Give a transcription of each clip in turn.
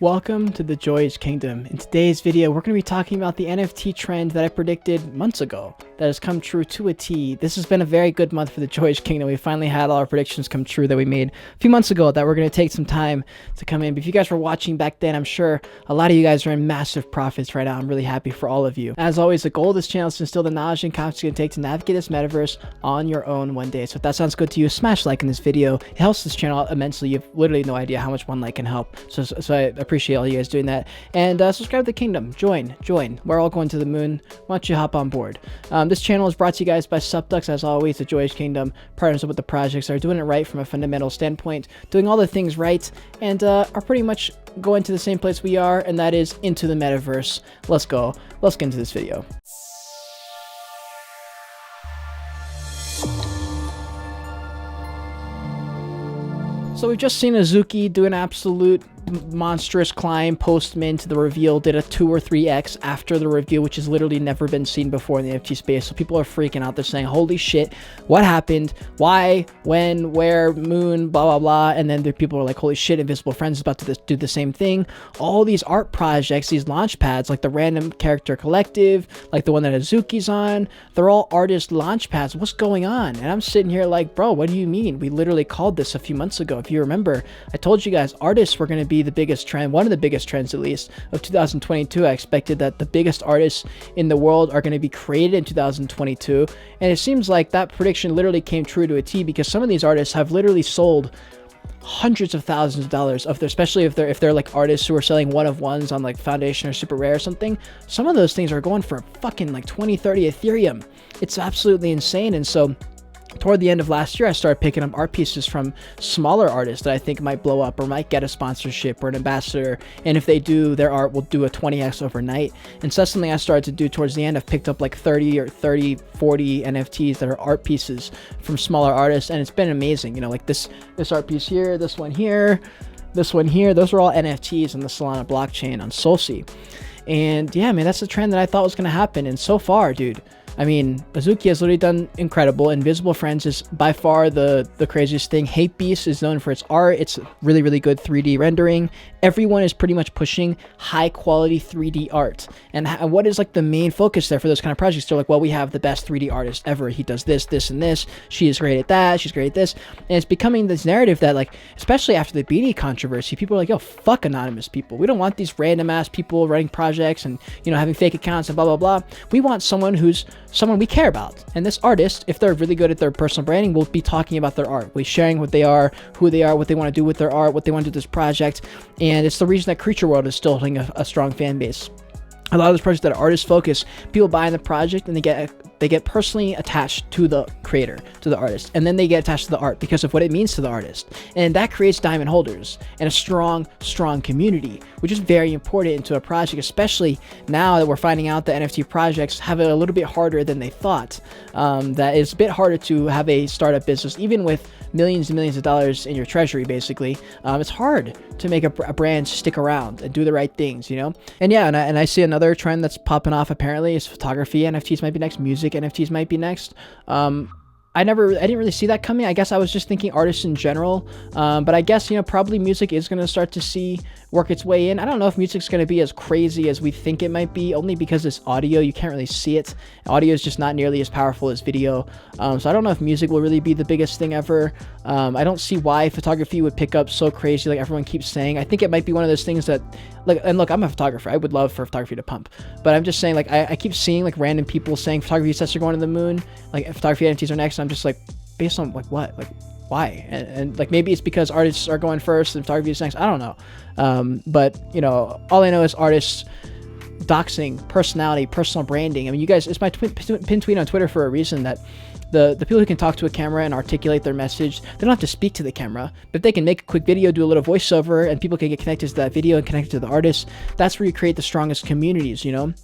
Welcome to the Joyage Kingdom. In today's video, we're going to be talking about the NFT trend that I predicted months ago that has come true to a T. This has been a very good month for the Joyage Kingdom. We finally had all our predictions come true that we made a few months ago that we're going to take some time to come in. But if you guys were watching back then, I'm sure a lot of you guys are in massive profits right now. I'm really happy for all of you. As always, the goal of this channel is to instill the knowledge and confidence it's going to take to navigate this metaverse on your own one day. So if that sounds good to you, smash like in this video. It helps this channel immensely. You have literally no idea how much one like can help. So I appreciate all you guys doing that. And subscribe to the kingdom. Join. We're all going to the moon. Why don't you hop on board? This channel is brought to you guys by Subducts. As always, the Joyage Kingdom partners up with the projects that are doing it right from a fundamental standpoint, doing all the things right, and are pretty much going to the same place we are, and that is into the metaverse. Let's go. Let's get into this video. So we've just seen Azuki do an absolute monstrous climb post-mint to the reveal, did a 2 or 3x after the reveal, which has literally never been seen before in the NFT space. So people are freaking out. They're saying, holy shit, what happened? Why, when, where, moon, blah, blah, blah. And then people are like, holy shit, Invisible Friends is about to do the same thing. All these art projects, these launch pads, like the Random Character Collective, like the one that Azuki's on, they're all artist launch pads. What's going on? And I'm sitting here like, bro, what do you mean? We literally called this a few months ago. If you remember, I told you guys artists were going to be the biggest trend, one of the biggest trends at least of 2022. I expected that the biggest artists in the world are going to be created in 2022, and it seems like that prediction literally came true to a T, because some of these artists have literally sold hundreds of thousands of dollars of their, especially if they're like artists who are selling one-of-ones on like Foundation or Super Rare or something. Some of those things are going for fucking like 20-30 Ethereum. It's absolutely insane. And so toward the end of last year, I started picking up art pieces from smaller artists that I think might blow up or might get a sponsorship or an ambassador. And if they do, their art will do a 20x overnight. And so that's something I started to do towards the end. I've picked up like 40 NFTs that are art pieces from smaller artists. And it's been amazing. You know, like this art piece here, this one here, this one here. Those are all NFTs in the Solana blockchain on Solsi. And yeah, man, that's the trend that I thought was going to happen. And so far, dude, I mean, Azuki has literally done incredible. Invisible Friends is by far the craziest thing. Hate Beast is known for its art. It's really, really good 3D rendering. Everyone is pretty much pushing high quality 3D art. And what is like the main focus there for those kind of projects? They're like, well, we have the best 3D artist ever. He does this, this, and this. She is great at that. She's great at this. And it's becoming this narrative that, like, especially after the Beanie controversy, people are like, yo, fuck anonymous people. We don't want these random ass people running projects and, you know, having fake accounts and blah, blah, blah. We want someone who's someone we care about. And this artist, if they're really good at their personal branding, will be talking about their art. We're sharing what they are, who they are, what they want to do with their art, what they want to do with this project. And it's the reason that Creature World is still holding a strong fan base. A lot of those projects that are artist focused, people buy in the project and they get personally attached to the creator, to the artist, and then they get attached to the art because of what it means to the artist. And that creates diamond holders and a strong community, which is very important into a project, especially now that we're finding out that NFT projects have it a little bit harder than they thought. That it's a bit harder to have a startup business, even with millions and millions of dollars in your treasury, basically. It's hard to make a brand stick around and do the right things, you know? And yeah, and I see another trend that's popping off apparently is photography. NFTs might be next. Music NFTs might be next. I didn't really see that coming. I guess I was just thinking artists in general. But I guess, you know, probably music is going to start to work its way in. I don't know if music's going to be as crazy as we think it might be, only because it's audio. You can't really see it. Audio is just not nearly as powerful as video. So I don't know if music will really be the biggest thing ever. I don't see why photography would pick up so crazy like everyone keeps saying. I think it might be one of those things that, like, and look, I'm a photographer. I would love for photography to pump. But I'm just saying, like, I keep seeing like random people saying photography sets are going to the moon, like photography NFTs are next. And I'm just like, based on like what? Like, why? And like, maybe it's because artists are going first and photography is next. I don't know. But you know, all I know is artists doxing personality, personal branding. I mean, you guys, it's my pin tweet on Twitter for a reason, that the people who can talk to a camera and articulate their message, they don't have to speak to the camera, but if they can make a quick video, do a little voiceover, and people can get connected to that video and connected to the artist, that's where you create the strongest communities, you know?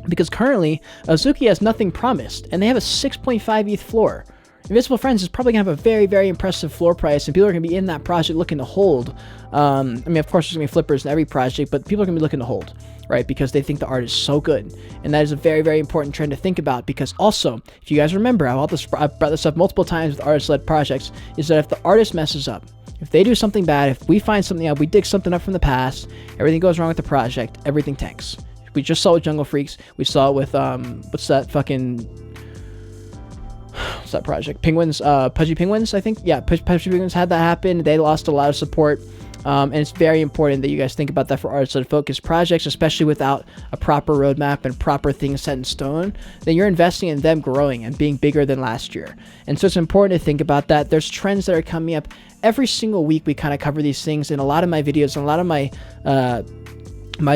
Because currently, Azuki has nothing promised, and they have a 6.5 ETH floor. Invisible Friends is probably going to have a very, very impressive floor price, and people are going to be in that project looking to hold. I mean, of course, there's going to be flippers in every project, but people are going to be looking to hold, right? Because they think the art is so good. And that is a very, very important trend to think about, because also, if you guys remember, I've brought this up multiple times with artist-led projects, is that if the artist messes up, If they do something bad, if we find something out, we dig something up from the past, everything goes wrong with the project, everything tanks. We just saw it with Jungle Freaks. We saw it with what's that project? Penguins, Pudgy Penguins, I think. Yeah, Pudgy Penguins had that happen. They lost a lot of support. And it's very important that you guys think about that for artist-led focused projects, especially without a proper roadmap and proper things set in stone. Then you're investing in them growing and being bigger than last year. And so it's important to think about that. There's trends that are coming up every single week. We kind of cover these things in a lot of my videos and a lot of my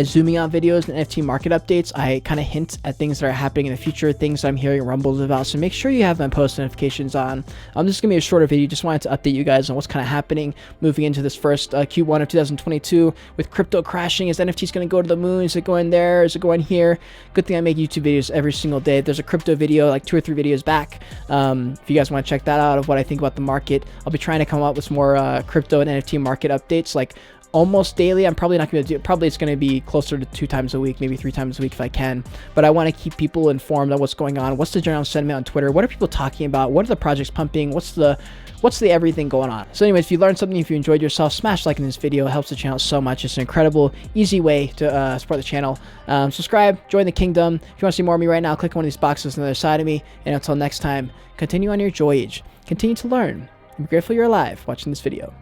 zooming out videos and NFT market updates. I kind of hint at things that are happening in the future, things I'm hearing rumbles about. So make sure you have my post notifications on. This is going to be a shorter video. Just wanted to update you guys on what's kind of happening moving into this first Q1 of 2022 with crypto crashing. Is NFTs going to go to the moon? Is it going there? Is it going here? Good thing I make YouTube videos every single day. There's a crypto video like 2 or 3 videos back. If you guys want to check that out of what I think about the market, I'll be trying to come up with some more crypto and NFT market updates like almost daily. I'm probably not going to do it. Probably it's going to be closer to 2 times a week, maybe 3 times a week if I can. But I want to keep people informed on what's going on. What's the general sentiment on Twitter? What are people talking about? What are the projects pumping? What's the everything going on? So anyways, if you learned something, if you enjoyed yourself, smash like in this video. It helps the channel so much. It's an incredible, easy way to support the channel. Subscribe, join the kingdom. If you want to see more of me right now, click on one of these boxes on the other side of me. And until next time, continue on your Joyage. Continue to learn. I'm grateful you're alive watching this video.